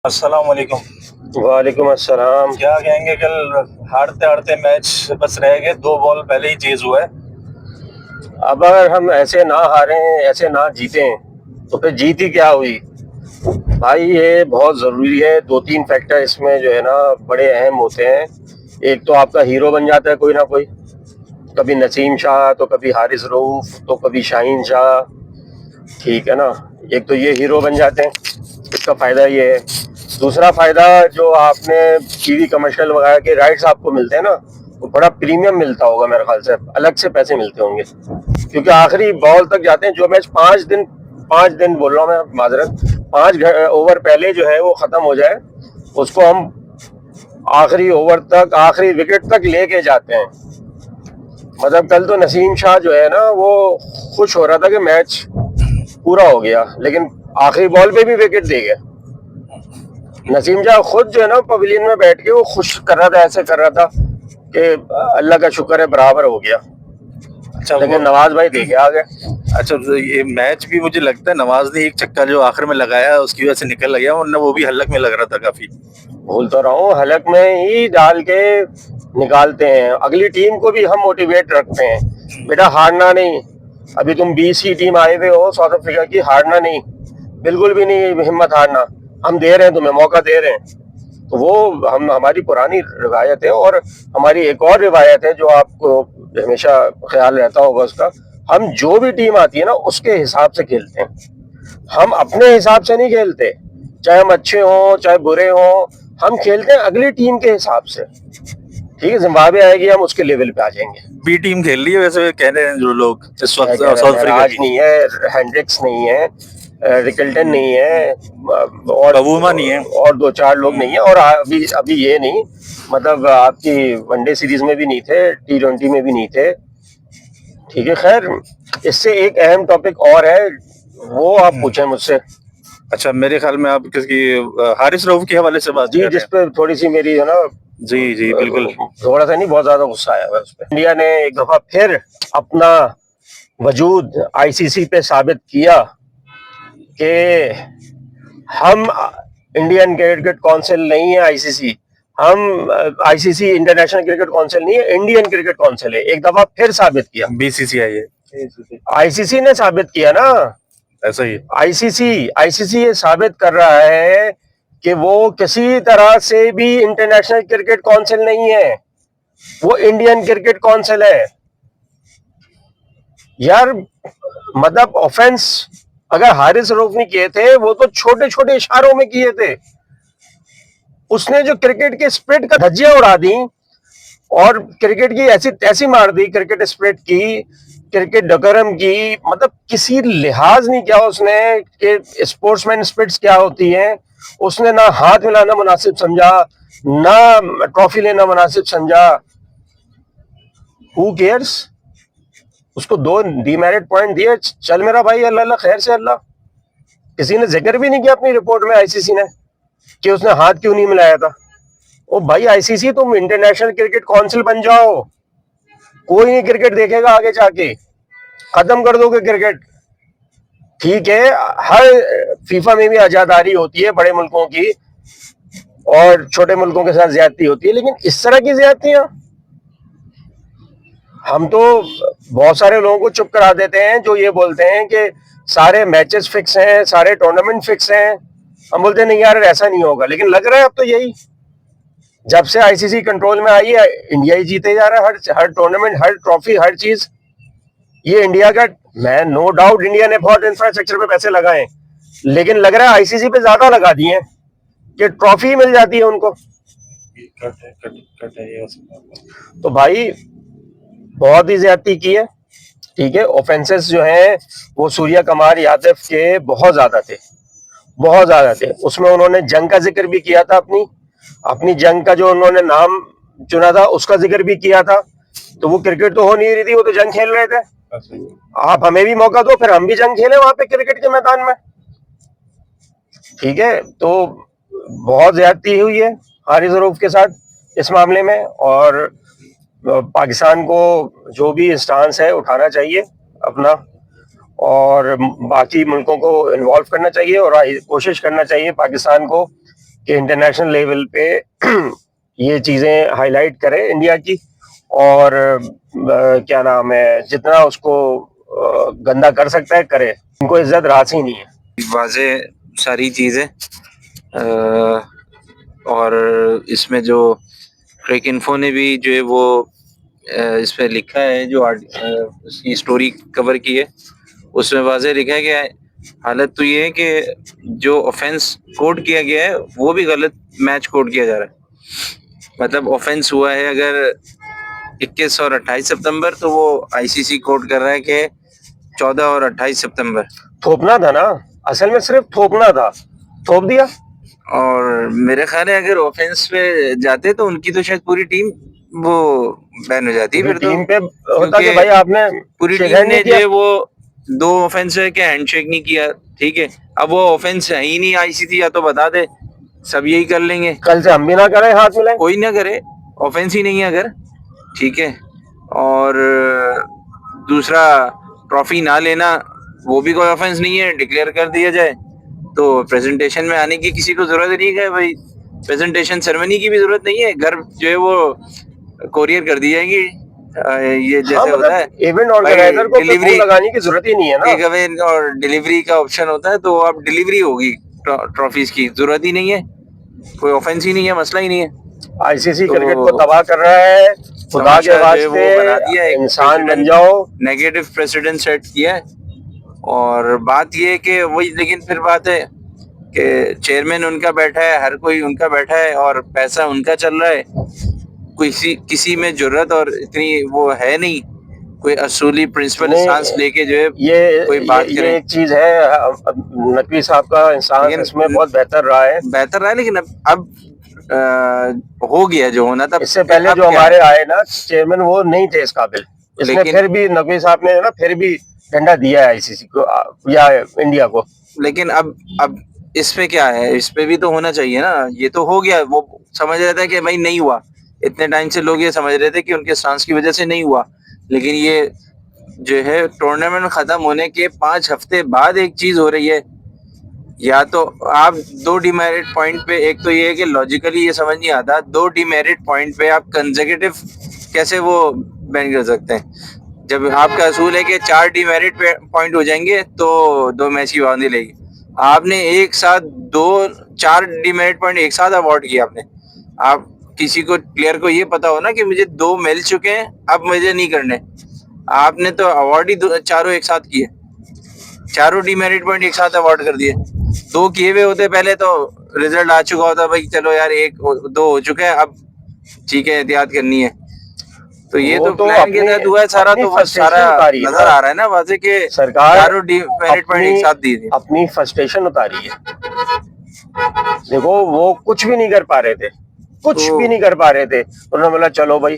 अस्सलाम वालेकुम। वालेकुम अस्सलाम। क्या कहेंगे, कल हारते हारते मैच बस रह गए, 2 बॉल पहले ही चेज हुआ है। अब अगर हम ऐसे ना हारें, ऐसे ना जीतें, तो फिर जीत ही क्या हुई भाई। ये बहुत ज़रूरी है। 2-3 फैक्टर इसमें जो है ना बड़े अहम होते हैं। एक तो आपका हीरो बन जाता है कोई ना कोई, कभी नसीम शाह, तो कभी हारिस रऊफ, तो कभी शाहीन शाह। ठीक है ना, एक तो ये हीरो बन जाते हैं, इसका फ़ायदा ये है। दूसरा फ़ायदा, जो आपने टीवी कमर्शियल वगैरह के राइट्स आपको मिलते हैं ना, वो बड़ा प्रीमियम मिलता होगा मेरे ख्याल से, अलग से पैसे मिलते होंगे, क्योंकि आखिरी बॉल तक जाते हैं। जो मैच 5 दिन बोल रहा हूँ मैं, माजरत, 5 ओवर पहले जो है वो ख़त्म हो जाए, उसको हम आखिरी ओवर तक, आखिरी विकेट तक लेके जाते हैं। मतलब कल तो नसीम शाह जो है ना, वो खुश हो रहा था कि मैच पूरा हो गया, लेकिन आखिरी बॉल पे भी विकेट दे गया। नसीम शाह खुद जो है ना पवेलियन में बैठ के वो खुश कर रहा था, ऐसे कर रहा था कि अल्लाह का शुक्र है बराबर हो गया। अच्छा, लेकिन नवाज भाई दे के आ गए। अच्छा, तो ये मैच भी मुझे लगता है नवाज ने एक छक्का जो आखिर में लगाया उसकी वजह से निकल गया, वरना वो भी हल्लक में लग रहा था काफी। बोल तो रहा हूँ, हलक में ही डाल के निकालते हैं। अगली टीम को भी हम मोटिवेट रखते हैं, बेटा हारना नहीं। अभी तुम 20 की टीम आए हुए हो साउथ अफ्रीका की, हारना नहीं, बिल्कुल भी नहीं हिम्मत हारना। हम दे रहे हैं, तुम्हें मौका दे रहे हैं। तो वो हमारी पुरानी रिवायत है। और हमारी एक और रिवायत है जो आपको हमेशा ख्याल रहता होगा उसका, हम जो भी टीम आती है ना उसके हिसाब से खेलते हैं। हम अपने हिसाब से नहीं खेलते, चाहे हम अच्छे हों चाहे बुरे हों, हम खेलते हैं अगली टीम के हिसाब से। ठीक है, जिम्बाब्वे आएगी, हम उसके लेवल पे आ जाएंगे। बी टीम खेल रही है वैसे कह रहे हैं जो लोग इस वक्त कह रहे साउथ हैं, अफ्रीका राज की। नहीं है, हैंड्रिक्स नहीं है, रिकल्टन नहीं है, और बबूमा नहीं है। और 2-4 लोग नहीं है। और अभी अभी ये नहीं, मतलब आपकी वनडे सीरीज में भी नहीं थे, T20 में भी नहीं थे। ठीक है, खैर, इससे एक अहम टॉपिक और है, वो आप पूछें मुझसे। अच्छा, मेरे ख्याल में आप किसकी, हारिस रऊफ के हवाले से बात जी, कर रहे जिस पे थोड़ी सी मेरी है ना, हैं। जी जी बिल्कुल। थोड़ा सा नहीं, बहुत ज्यादा गुस्सा आया हुआ है उस पर। इंडिया ने एक दफा फिर अपना वजूद आईसीसी पे साबित किया कि हम इंडियन क्रिकेट काउंसिल नहीं है आईसीसी, हम आईसीसी इंटरनेशनल क्रिकेट काउंसिल नहीं है, इंडियन क्रिकेट काउंसिल है। एक दफा फिर साबित किया, बीसीसीआई है। आईसीसी ने साबित किया ना। ऐसा ही। आईसीसी आईसीसी ये साबित कर रहा है कि वो किसी तरह से भी इंटरनेशनल क्रिकेट काउंसिल नहीं है, वो इंडियन क्रिकेट काउंसिल है। यार, मतलब ऑफेंस अगर हारिस रऊफ ने किए थे, वो तो छोटे छोटे इशारों में किए थे। उसने जो क्रिकेट के स्प्रिट का धज्जियां उड़ा दी और क्रिकेट की ऐसी तैसी मार दी, क्रिकेट स्प्रिट की, क्रिकेट डकरम की, मतलब किसी लिहाज नहीं किया उसने कि स्पोर्ट्समैन स्पिरिट्स क्या होती हैं। उसने ना हाथ मिलाना मुनासिब समझा, ना ट्रॉफी लेना मुनासिब समझा। हु केयर्स, उसको 2 डीमेरिट पॉइंट दिए, चल मेरा भाई, अल्लाह अल्लाह खैर से अल्लाह। किसी ने जिक्र भी नहीं किया अपनी रिपोर्ट में आईसीसी ने कि उसने हाथ क्यों नहीं मिलाया था। ओ भाई आईसीसी, तुम इंटरनेशनल क्रिकेट काउंसिल बन जाओ, कोई नहीं क्रिकेट देखेगा आगे जाके, खत्म कर दोगे क्रिकेट। ठीक है, हर फीफा में भी आजादारी होती है बड़े मुल्कों की, और छोटे मुल्कों के साथ ज्यादती होती है, लेकिन इस तरह की ज्यादतियां हम तो बहुत सारे लोगों को चुप करा देते हैं जो ये बोलते हैं कि सारे मैचेस फिक्स हैं, सारे टूर्नामेंट फिक्स हैं। हम बोलते हैं नहीं यार, ऐसा नहीं होगा, लेकिन लग रहा है अब तो यही। जब से आईसीसी कंट्रोल में आई है, इंडिया ही जीते जा रहा है, हर टूर्नामेंट, हर ट्रॉफी, हर चीज ये इंडिया का। मैं नो डाउट इंडिया ने बहुत इंफ्रास्ट्रक्चर पे पैसे लगाए, लेकिन लग रहा है आईसीसी पे ज्यादा लगा दिए कि ट्रॉफी मिल जाती है उनको। तो भाई बहुत ही ज्यादती की है। ठीक है, ऑफेंसेस जो हैं वो सूर्या कुमार यादव के बहुत ज्यादा थे, बहुत ज्यादा थे। उसमें उन्होंने जंग का जिक्र भी किया था, अपनी अपनी जंग का जो उन्होंने नाम चुना था उसका जिक्र भी किया था। तो वो क्रिकेट तो हो नहीं रही थी, वो तो जंग खेल रहे थे। आप हमें भी मौका दो, फिर हम भी जंग खेले वहां पे क्रिकेट के मैदान में। ठीक है, तो बहुत ज्यादती हुई है हारिस रऊफ के साथ इस मामले में, और पाकिस्तान को जो भी स्टांस है उठाना चाहिए अपना, और बाकी मुल्कों को इन्वॉल्व करना चाहिए, और कोशिश करना चाहिए पाकिस्तान को कि इंटरनेशनल लेवल पे ये चीजें हाईलाइट करे इंडिया की, और क्या नाम है, जितना उसको गंदा कर सकता है करे, उनको इज्जत रास ही नहीं है। वाजे सारी चीज़ें और इसमें जो क्रिक इन्फो ने भी जो है वो इस पे लिखा है, जो उसकी स्टोरी कवर की है, उसमें वाजे लिखा है कि हालत तो ये है कि जो ऑफेंस कोड किया गया है वो भी गलत मैच कोड किया जा रहा है। मतलब ऑफेंस हुआ है अगर 21 और 28 सितंबर, तो वो आईसीसी कोड कर रहा है कि 14 और 28 सितंबर। थोपना था ना, असल में सिर्फ थोपना था, थोप दिया। और मेरे ख्याल है अगर ऑफेंस पे जाते तो उनकी तो शायद पूरी टीम वो बैन हो जाती फिर तो, टीम पे होता कि क्योंकि भाई आपने पूरी शेक टीम हैंड ने नहीं जो किया। है वो 2 ऑफेंस है कि हैंडशेक नहीं किया, ठीक है, अब वो ऑफेंस है ही नहीं, आईसीसी या तो बता दे, सब यही कर लेंगे, कल से हम भी ना करें, हाथ मिलाएं। कोई ना करे, ऑफेंस ही नहीं है अगर, ठीक है। और दूसरा, ट्रॉफी ना लेना वो भी कोई ऑफेंस नहीं है, डिक्लेयर कर दिया जाए तो प्रेजेंटेशन में आने की किसी को जरूरत नहीं है भाई, प्रेजेंटेशन सेरेमनी की भी जरूरत नहीं है, घर जो है वो कोरियर कर दी जाएगी। ये जैसे हाँ, होता है इवेंट ऑर्गेनाइजर को डिलीवरी लगाने की जरूरत ही नहीं है ना। टेक अवे और डिलीवरी का ऑप्शन होता है, तो अब डिलीवरी होगी ट्रॉफीज की, जरूरत ही नहीं है, कोई ऑफेंस ही नहीं है, मसला ही नहीं है। आईसीसी तो क्रिकेट को तबाह कर रहा है, खुदा के वास्ते इंसान बन जाओ। नेगेटिव प्रेसिडेंट सेट किया है। और बात ये है कि वही, लेकिन फिर बात है कि चेयरमैन उनका बैठा है, हर कोई उनका बैठा है और पैसा उनका चल रहा है, किसी में जरूरत और इतनी वो है नहीं, कोई असूली प्रिंसिपल स्टांस लेके जो है ये कोई बात करे। ये एक चीज है, नकवी साहब का इंसान इसमें बहुत बेहतर रहा है, लेकिन अब हो गया जो होना था। इससे पहले जो हमारे आए ना चेयरमैन, वो नहीं थे इस काबिल, इसने फिर भी नकवी साहब ने ना फिर भी डंडा दिया है आईसीसी को या इंडिया को। लेकिन अब इस पे क्या है, इस पे भी तो होना चाहिए ना, ये तो हो गया, वो समझ रहे थे कि भाई नहीं हुआ, इतने टाइम से लोग ये समझ रहे थे कि उनके स्टांस की वजह से नहीं हुआ, लेकिन ये जो है टूर्नामेंट खत्म होने के 5 हफ्ते बाद एक चीज हो रही है, या तो आप 2 डिमेरिट पॉइंट पे, एक तो ये है कि लॉजिकली ये समझ नहीं आता 2 डिमेरिट पॉइंट पे आप कंसेक्यूटिव कैसे वो बैन कर सकते हैं, जब आपका असूल है कि 4 डिमेरिट पॉइंट हो जाएंगे तो 2 मैच की पाबंदी लेगी, आपने एक साथ 4 डिमेरिट पॉइंट एक साथ अवॉर्ड किया आपने। आप किसी को, प्लेयर को ये पता हो ना कि मुझे 2 मिल चुके हैं, अब मुझे नहीं करने, आपने तो अवार्ड ही चारों एक साथ किए, चारों डिमेरिट पॉइंट एक साथ अवार्ड कर दिए। 2 किए हुए होते पहले तो रिजल्ट आ चुका होता, भाई चलो यार 1-2 हो चुके हैं, अब ठीक है एहतियात करनी है, तो ये तो प्लान के तहत हुआ है सारा, तो वो सारा नजर आ रहा है ना वाजे के सरकार चारों डिमेरिट पॉइंट एक साथ दी थी, अपनी फ्रस्ट्रेशन उतारी है। देखो वो कुछ भी नहीं कर पा रहे थे, कुछ भी नहीं कर पा रहे थे, उन्होंने बोला चलो भाई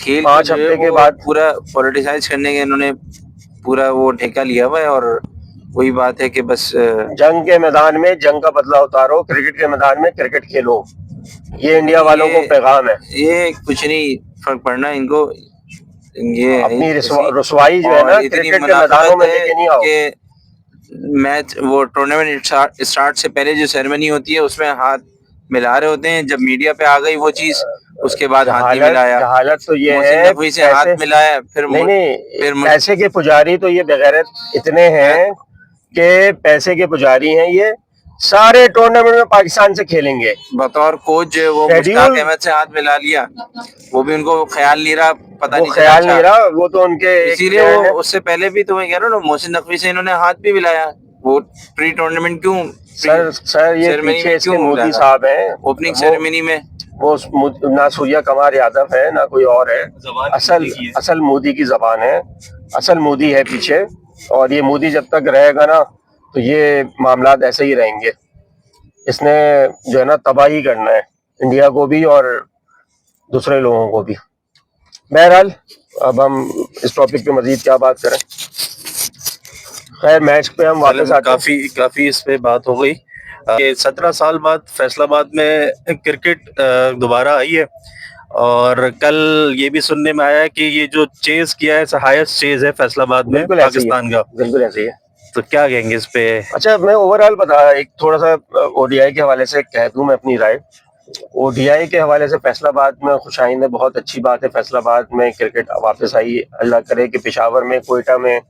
खेल 5 हफ्ते के बाद पूरा पॉलिटिसाइज करने के इन्होंने पूरा वो ठेका लिया हुआ है। और वही बात है कि बस जंग के मैदान में जंग का बदला उतारो, क्रिकेट के मैदान में क्रिकेट खेलो, ये इंडिया वालों को पैगाम है। ये कुछ नहीं फर्क पड़ना इनको, ये अपनी रुसवाई जो है ना क्रिकेट के मैदानों में लेके नहीं आओ। मैच वो टूर्नामेंट स्टार्ट से पहले जो सेरेमनी होती है उसमें हाथ मिला रहे होते हैं, जब मीडिया पे आ गई वो चीज, उसके बाद हाथ नहीं मिलाया। हालत तो ये है, से हाथ मिलाया, फिर फिर पैसे के पुजारी तो ये बगैरत इतने हैं कि पैसे के पुजारी हैं, ये सारे टूर्नामेंट में पाकिस्तान से खेलेंगे, बतौर कोच जो है वो मुश्ताक अहमद से हाथ मिला लिया, वो भी उनको ख्याल नहीं रहा, पता नहीं ख्याल नहीं रहा, वो तो उनके इसीलिए वो उससे पहले भी तो मैं कह रहा हूँ मोहसिन नकवी से इन्होंने हाथ भी मिलाया, वो प्री टूर्नामेंट क्यों सर ये पीछे इसके मोदी साहब हैं ओपनिंग सेरेमनी में, वो ना सूर्या कुमार यादव है ना कोई और है, असल मोदी की जबान है, असल मोदी है पीछे, और ये मोदी जब तक रहेगा ना तो ये मामला ऐसे ही रहेंगे। इसने जो है ना तबाही करना है इंडिया को भी और दूसरे लोगों को भी। बहरहाल अब हम इस टॉपिक पे मजीद क्या बात करें, खैर मैच पे हम वापस आते हैं। काफी इस पे बात हो गई। 17 साल बाद फैसलाबाद में क्रिकेट दोबारा आई है, और कल ये भी सुनने में आया है कि ये जो चेज किया है हाईएस्ट चेज है फैसलाबाद में पाकिस्तान का। बिल्कुल ऐसे ही है। तो क्या कहेंगे इस पे? अच्छा, मैं ओवरऑल बता एक थोड़ा सा ओडीआई के हवाले से कह दूं मैं अपनी राय। ओडीआई के हवाले से फैसलाबाद में खुशाइन है, बहुत अच्छी बात है, फैसलाबाद में क्रिकेट वापस आई। अल्लाह करे कि पेशावर में, कोयटा में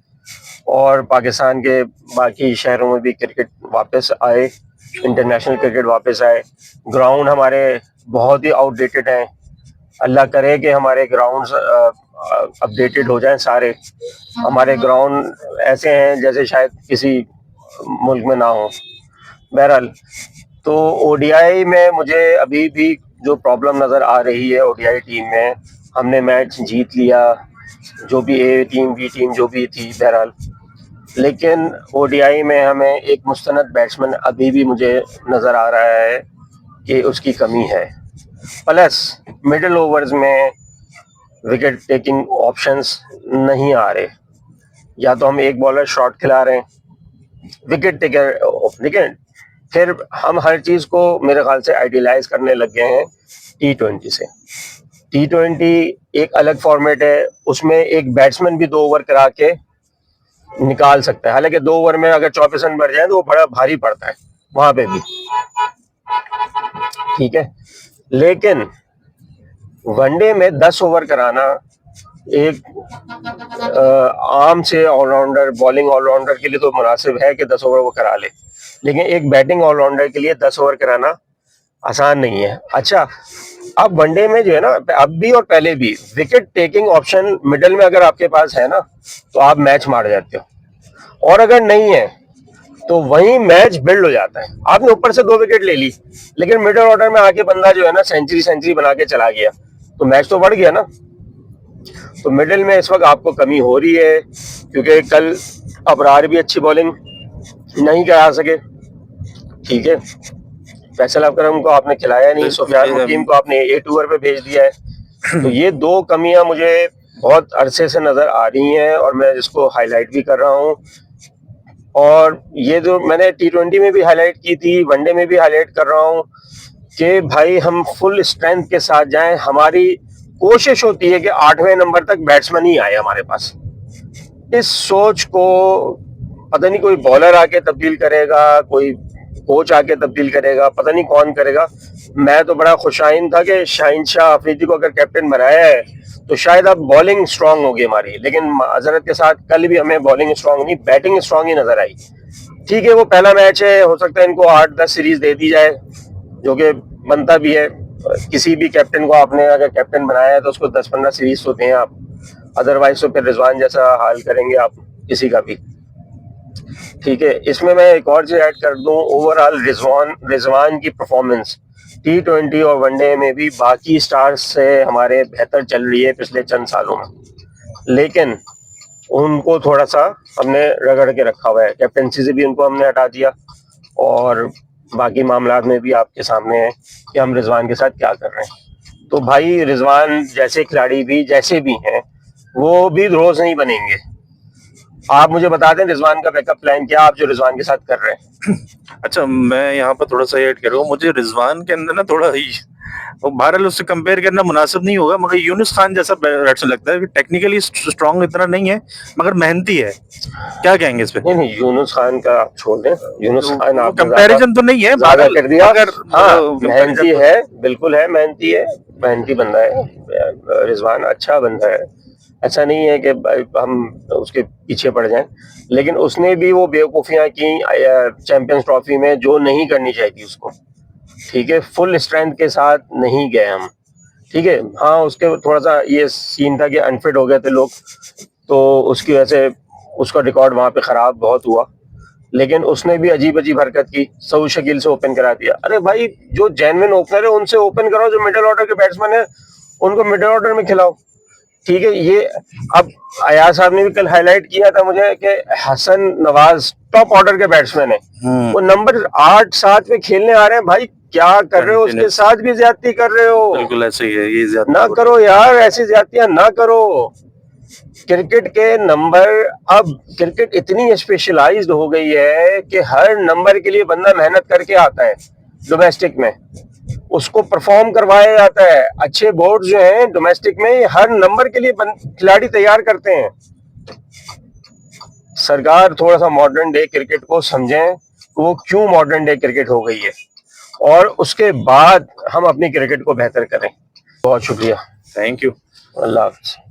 और पाकिस्तान के बाकी शहरों में भी क्रिकेट वापस आए, इंटरनेशनल क्रिकेट वापस आए। ग्राउंड हमारे बहुत ही आउटडेटेड हैं, अल्लाह करे कि हमारे ग्राउंड्स अपडेटेड हो जाएं सारे। हमारे ग्राउंड ऐसे हैं जैसे शायद किसी मुल्क में ना हो। बहरहाल, तो ओडीआई में मुझे अभी भी जो प्रॉब्लम नज़र आ रही है ओडीआई टीम में, हमने मैच जीत लिया, जो भी ए टीम बी टीम जो भी थी, बहरहाल, लेकिन ओडीआई में हमें एक मुस्तनद बैट्समैन अभी भी मुझे नज़र आ रहा है कि उसकी कमी है। प्लस मिडिल ओवर्स में विकेट टेकिंग ऑप्शंस नहीं आ रहे, या तो हम एक बॉलर शॉट खिला रहे हैं, विकेट टेकर विकेट, फिर हम हर चीज़ को मेरे ख्याल से आइडियलाइज करने लग गए हैं T20 से। T20 एक अलग फॉर्मेट है, उसमें एक बैट्समैन भी 2 ओवर करा के निकाल सकता है। हालांकि 2 ओवर में अगर 24 रन बढ़ जाए तो वो बड़ा भारी पड़ता है वहां पे भी, ठीक है। लेकिन वनडे में 10 ओवर कराना एक आम से ऑलराउंडर, बॉलिंग ऑलराउंडर के लिए तो मुनासिब है कि 10 ओवर वो करा ले, लेकिन एक बैटिंग ऑलराउंडर के लिए 10 ओवर कराना आसान नहीं है। अच्छा, अब वनडे में जो है ना, अब भी और पहले भी, विकेट टेकिंग ऑप्शन मिडल में अगर आपके पास है ना तो आप मैच मार जाते हो, और अगर नहीं है तो वही मैच बिल्ड हो जाता है। आपने ऊपर से 2 विकेट ले ली, लेकिन मिडिल ऑर्डर में आके बंदा जो है ना सेंचुरी बना के चला गया, तो मैच तो बढ़ गया ना। तो मिडिल में इस वक्त आपको कमी हो रही है, क्योंकि कल अबरार भी अच्छी बॉलिंग नहीं करा सके, ठीक है। फैसल अकरम को आपने खिलाया नहीं, सुफियान हकीम को आपने 8 ओवर पे भेज दिया है। तो ये 2 कमियां मुझे बहुत अरसे से नजर आ रही हैं, और मैं इसको हाईलाइट भी कर रहा हूँ। और ये जो मैंने T20 में भी हाईलाइट की थी, वनडे में भी हाईलाइट कर रहा हूँ कि भाई हम फुल स्ट्रेंथ के साथ जाएं। हमारी कोशिश होती है कि 8वें नंबर तक बैट्समैन ही आए हमारे पास। इस सोच को पता नहीं कोई बॉलर आके तब्दील करेगा, कोई कोच आके तब्दील करेगा, पता नहीं कौन करेगा। मैं तो बड़ा खुशाइन था कि शाहिन शाह अफरीदी को अगर कैप्टन बनाया है तो शायद अब बॉलिंग स्ट्रांग होगी हमारी, लेकिन माजरत के साथ कल भी हमें बॉलिंग स्ट्रांग नहीं, बैटिंग स्ट्रांग ही नजर आई। ठीक है, वो पहला मैच है, हो सकता है इनको 8-10 सीरीज दे दी जाए, जो कि बनता भी है। किसी भी कैप्टन को आपने अगर कैप्टन बनाया है तो उसको 10-15 सीरीज तो दें आप, अदरवाइज तो फिर रिजवान जैसा हाल करेंगे आप किसी का भी, ठीक है। इसमें मैं एक और चीज ऐड कर दूं, ओवरऑल रिजवान की परफॉर्मेंस T20 और वनडे में भी बाकी स्टार्स से हमारे बेहतर चल रही है पिछले चंद सालों में, लेकिन उनको थोड़ा सा हमने रगड़ के रखा हुआ है। कैप्टनसी से भी उनको हमने हटा दिया, और बाकी मामलात में भी आपके सामने है कि हम रिजवान के साथ क्या कर रहे हैं। तो भाई, रिजवान जैसे खिलाड़ी भी जैसे भी हैं वो भी रोज नहीं बनेंगे। आप मुझे बता दें रिजवान का बैकअप प्लान क्या आप जो रिजवान के साथ कर रहे हैं। अच्छा, मैं यहाँ पर थोड़ा सा ऐड करूँ, मुझे रिजवान के अंदर ना थोड़ा ही बहरहाल उससे कंपेयर करना मुनासिब नहीं होगा, मगर यूनुस खान जैसा बैट्समैन लगता है। टेक्निकली स्ट्रांग इतना नहीं है, मगर मेहनती है। क्या कहेंगे इस पे? नहीं, यूनुस खान का आप छोड़ दें, यूनुस खान आप कंपैरिजन तो नहीं है, ज्यादा कर दिया। अगर हाँ, मेहनती है, बिल्कुल है, मेहनती है, मेहनती बंदा है रिजवान, अच्छा बंदा है। ऐसा नहीं है कि हम उसके पीछे पड़ जाएं, लेकिन उसने भी वो बेवकूफियां की चैंपियंस ट्रॉफी में जो नहीं करनी चाहिए थी उसको, ठीक है। फुल स्ट्रेंथ के साथ नहीं गए हम, ठीक है। हाँ, उसके थोड़ा सा ये सीन था कि अनफिट हो गए थे लोग, तो उसकी वजह से उसका रिकॉर्ड वहां पे खराब बहुत हुआ, लेकिन उसने भी अजीब अजीब हरकत की, सऊद शकील से ओपन करा दिया। अरे भाई, जो जेन्युइन ओपनर है उनसे ओपन कराओ, जो मिडिल ऑर्डर के बैट्समैन है उनको मिडिल ऑर्डर में खिलाओ, ठीक है। ये अब अयाज साहब ने भी कल हाईलाइट किया था मुझे कि हसन नवाज टॉप ऑर्डर के बैट्समैन है, वो नंबर 8-7 पे खेलने आ रहे हैं। भाई क्या कर रहे हो, उसके साथ भी ज्यादती कर रहे हो। बिल्कुल ऐसे ही है, ये ज्यादा ना करो यार, ऐसी ज्यादतियां ना करो। क्रिकेट के नंबर, अब क्रिकेट इतनी स्पेशलाइज्ड हो गई है कि हर नंबर के लिए बंदा मेहनत करके आता है। डोमेस्टिक में उसको परफॉर्म करवाया जाता है। अच्छे बोर्ड जो हैं डोमेस्टिक में हर नंबर के लिए खिलाड़ी तैयार करते हैं। सरकार थोड़ा सा मॉडर्न डे क्रिकेट को समझें कि वो क्यों मॉडर्न डे क्रिकेट हो गई है, और उसके बाद हम अपनी क्रिकेट को बेहतर करें। बहुत शुक्रिया। Thank you. अल्लाह हाफ़िज़।